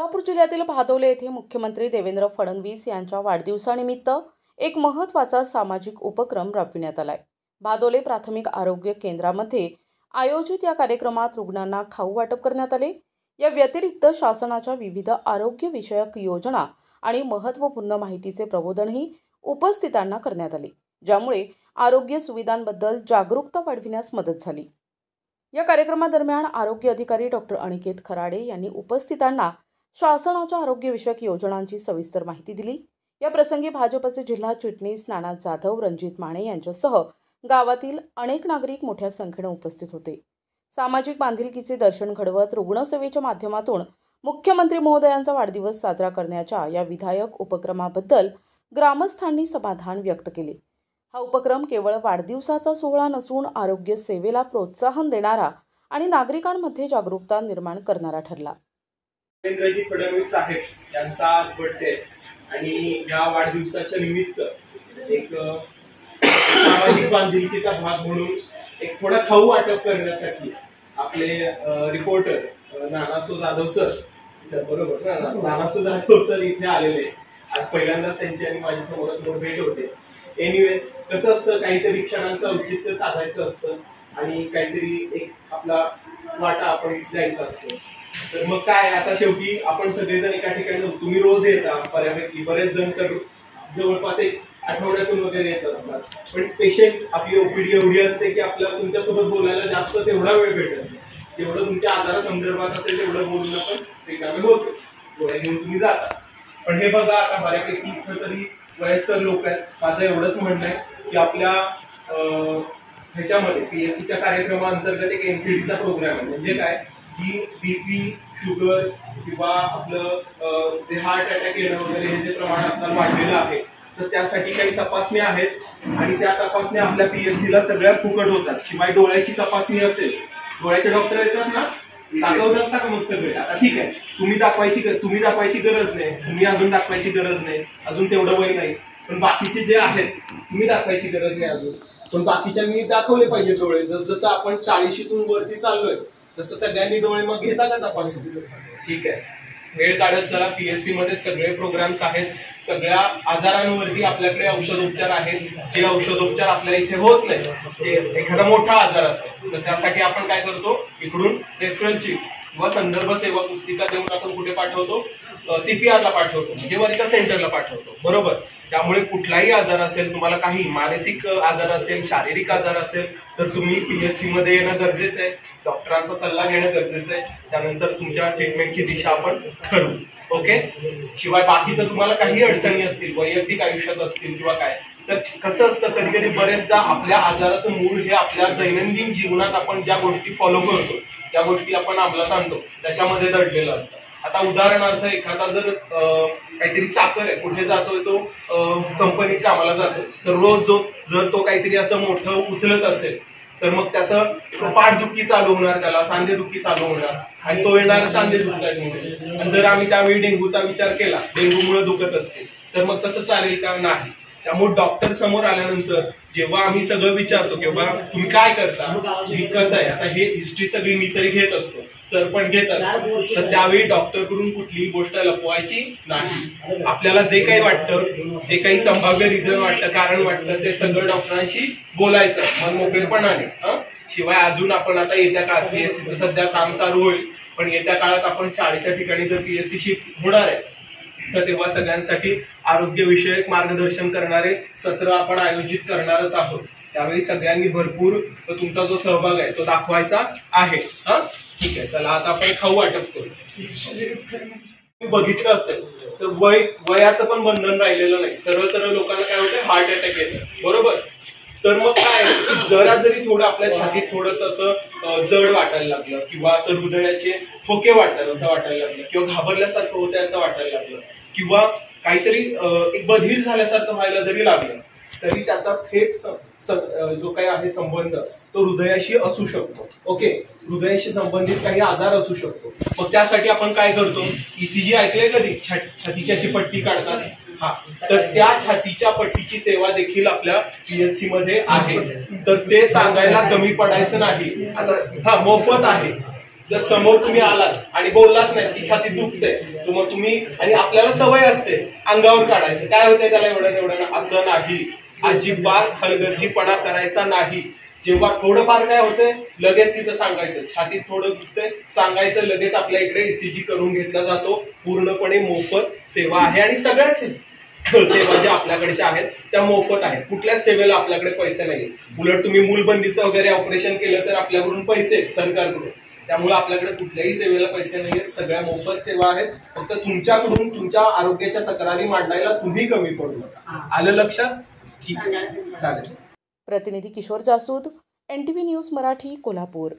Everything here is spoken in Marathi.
सोलापूर जिल्ह्यातील भादोले येथे मुख्यमंत्री देवेंद्र फडणवीस यांच्या वाढदिवसानिमित्त एक महत्त्वाचा सामाजिक उपक्रम राबविण्यात आलाय। भादोले प्राथमिक आरोग्य केंद्रामध्ये आयोजित या कार्यक्रमात रुग्णांना खाऊ वाटप करण्यात आले। या व्यतिरिक्त शासनाच्या विविध आरोग्य विषयक योजना आणि महत्त्वपूर्ण माहितीचे प्रबोधनही उपस्थितांना करण्यात आले, ज्यामुळे आरोग्य सुविधांबद्दल जागरूकता वाढविण्यास मदत झाली। या कार्यक्रमादरम्यान आरोग्य अधिकारी डॉक्टर अनिकेत खराडे यांनी उपस्थितांना शासनाच्या आरोग्य विषयक योजनांची सविस्तर माहिती दिली। या प्रसंगी भाजपचे जिल्हा चिटणीस नाना जाधव, रणजित माने यांच्यासह गावातील अनेक नागरिक मोठ्या संख्येने उपस्थित होते। सामाजिक बांधिलकीचे दर्शन घडवत रुग्णसेवेच्या माध्यमातून मुख्यमंत्री महोदयांचा वाढदिवस साजरा करण्याच्या या विधायक उपक्रमाबद्दल ग्रामस्थांनी समाधान व्यक्त केले। हा उपक्रम केवळ वाढदिवसाचा सोहळा नसून आरोग्य सेवेला प्रोत्साहन देणारा आणि नागरिकांमध्ये जागरूकता निर्माण करणारा ठरला। देवेंद्रजी फडणवीस साहेब यांचा आज बर्थडे आणि या वाढदिवसाच्या निमित्त एक सामाजिक बांधिलकीचा भाग म्हणून एक थोडा खाऊ वाटप करण्यासाठी आपले रिपोर्टर नानासो जाधव सर, बरोबर ना, नानासो जाधव सर इथे आलेले। आज पहिल्यांदाच त्यांची आणि माझ्या समोरासमोर भेट होते। एनिवेज कसं असतं, काहीतरी क्षणांचं औचित्य साधायचं असतं आणि काहीतरी एक आपला वाटा आपण द्यायचा असतो। तर मग काय, आता शेवटी आपण सगळेजण एका ठिकाणी, तुम्ही रोज येता बऱ्यापैकी, बरेच जण तर जवळपास एक आठवड्यातून वगैरे येत असतात, पण पेशंट आपली ओपीडी एवढी असते की आपल्याला तुमच्यासोबत बोलायला जास्त तेवढा वेळ भेटत नाही। जेवढं तुमच्या आजारासंदर्भात असेल तेवढं बोलणं पण रिकामे होतं, गोळ्या घेऊन तुम्ही जाता। पण हे बघा, आता बऱ्यापैकी इथं तरी वयस्कर लोक आहेत। माझं एवढंच म्हणणं आहे की आपल्या ह्याच्यामध्ये पीएससीच्या कार्यक्रमाअंतर्गत एक एनसीडीचा प्रोग्राम आहे। म्हणजे काय की बीपी, शुगर किंवा आपलं जे हार्ट अटॅक येणं वगैरे हे जे प्रमाण आजकाल वाढलेलं आहे, तर त्यासाठी काही तपासण्या आहेत आणि त्या तपासण्या आपल्या पीएचसीला सगळ्या फुकट होतात। शिवाय डोळ्याची तपासणी असेल, डोळ्याचे डॉक्टर येतात ना, दाखवतात का मग सगळे? आता ठीक आहे, तुम्ही दाखवायची गरज नाही, तुम्ही अजून दाखवायची गरज नाही, अजून तेवढं वय नाही, पण बाकीचे जे आहेत तुम्ही दाखवायची गरज नाही अजून, पण बाकीच्यांनी दाखवले पाहिजे डोळे। जसं आपण 40तून वरती चाललोय तसं सगळ्यांनी डोळे मग घेता का तपासून? ठीक आहे, वेळ काढत चला। पीएससी मध्ये सगळे प्रोग्राम्स आहेत, सगळ्या आजारांवरती आपल्याकडे औषधोपचार आहेत, जे औषधोपचार आपल्या इथे होत नाही। जे एखादा मोठा आजार असेल तर त्यासाठी आपण काय करतो, इकडून रेफरलची किंवा संदर्भ सेवा पुस्तिका देऊन आपण कुठे पाठवतो, सीपीआरला पाठवतो, म्हणजे वरच्या सेंटरला पाठवतो, बरोबर। त्यामुळे कुठलाही आजार असेल, तुम्हाला काही मानसिक आजार असेल, शारीरिक आजार असेल, तर तुम्ही पीएचसी मध्ये येणं गरजेचं आहे, डॉक्टरांचा सल्ला घेणं गरजेचं आहे, त्यानंतर तुमच्या ट्रीटमेंटची दिशा आपण ठरवू, ओके। शिवाय बाकीचं तुम्हाला काही अडचणी असतील, वैयक्तिक आयुष्यात असतील किंवा काय, तर कसं असतं, कधी कधी बरेचदा आपल्या आजाराचं मूळ हे आपल्या दैनंदिन जीवनात आपण ज्या गोष्टी फॉलो करतो, ज्या गोष्टी आपण अंमलात आणतो, त्याच्यामध्ये दडलेलं असतं। आता उदाहरणार्थ, एखादा जर काहीतरी साखर आहे, कुठे जातोय तो कंपनीत कामाला जातो, तर रोज जर तो काहीतरी असं मोठं उचलत असेल तर मग त्याचं पाठदुखी चालू होणार, त्याला सांधेदुखी चालू होणार आणि तो येणार सांधे दुखतात म्हणून। आणि जर आम्ही त्यावेळी डेंग्यूचा विचार केला, डेंग्यूमुळे दुखत असतील, तर मग तसं चालेल का? नाही। त्यामुळे डॉक्टर समोर आल्यानंतर जेव्हा आम्ही सगळं विचारतो किंवा तुम्ही काय करता, मी कसं आहे, आता हे हिस्ट्री सगळी मी तरी घेत असतो, सर पण घेत असतो, तर त्यावेळी डॉक्टरकडून कुठलीही गोष्ट लपवायची नाही। आपल्याला जे काही वाटतं, जे काही संभाव्य रिझन वाटतं, कारण वाटतं, ते सगळं डॉक्टरांशी बोलायचं मन मोकळेपणाने। शिवाय अजून आपण आता येत्या काळात, पीएससीचं सध्या काम चालू होईल, पण येत्या काळात आपण शाळेच्या ठिकाणी जर पीएससी शिफ्ट होणार आहे, तर तेव्हा सगळ्यांसाठी आरोग्य विषयक मार्गदर्शन करणारे सत्र आपण आयोजित करणारच आहोत। त्यावेळी सगळ्यांनी भरपूर तुमचा जो सहभाग आहे तो दाखवायचा आहे। ठीक आहे, चला आता आपण खाऊ वाटप करू। बघितलं असेल तर वयाचं पण बंधन राहिलेलं नाही। सरळ सरळ लोकांना काय होतं, हार्ट अटॅक येतं, बरोबर। तर मग काय, जरा जरी थोडं आपल्या छातीत थोडस असं जड वाटायला लागलं किंवा असं हृदयाचे ठोके वाटतात असं वाटायला लागलं किंवा घाबरल्यासारखं होतं असं वाटायला लागलं किंवा काहीतरी एक बधीर झाल्यासारखं व्हायला जरी लागलं, तरी त्याचा थेट जो काही आहे संबंध तो हृदयाशी असू शकतो, ओके। हृदयाशी संबंधित काही आजार असू शकतो। मग त्यासाठी आपण काय करतो, ईसीजी ऐकलंय कधी, छातीची अशी पट्टी काढतात, तर त्या छातीच्या पट्टीची सेवा देखील आपल्या पीएचसी मध्ये आहे। तर ते सांगायला कमी पडायचं नाही। आता मोफत आहे, जर समोर तुम्ही आलात आणि बोललाच नाही की छातीत दुखते, तर मग तुम्ही, आणि आपल्याला सवय असते अंगावर काढायचं, काय होतंय त्याला एवढं असं नाही, अजिबात हलगर्जीपणा करायचा नाही. जेव्हा थोडंफार काय होतंय लगेच तिथं सांगायचं, छातीत थोडं दुखतंय सांगायचं, लगेच आपल्या इकडे ECG करून घेतला जातो. पूर्णपणे मोफत सेवा आहे आणि सगळ्या सेवा ज्या आपल्याकडच्या आहेत त्या मोफत आहेत. कुठल्याच सेवेला आपल्याकडे पैसे नाहीत. उलट तुम्ही मूलबंदीचं वगैरे ऑपरेशन केलं तर आपल्याकडून पैसे आहेत सरकारकडून. त्यामुळे आपल्याकडे कुठल्याही सेवेला पैसे नाहीयेत, सगळ्या मोफत सेवा आहेत. फक्त तुमच्याकडून तुमच्या आरोग्याच्या तक्रारी मांडायला तुम्ही कमी पडू नका. आलं लक्षात? ठीक आहे, चालेल. प्रतिनिधी किशोर जासूद, NTV न्यूज मराठी, कोल्हापूर.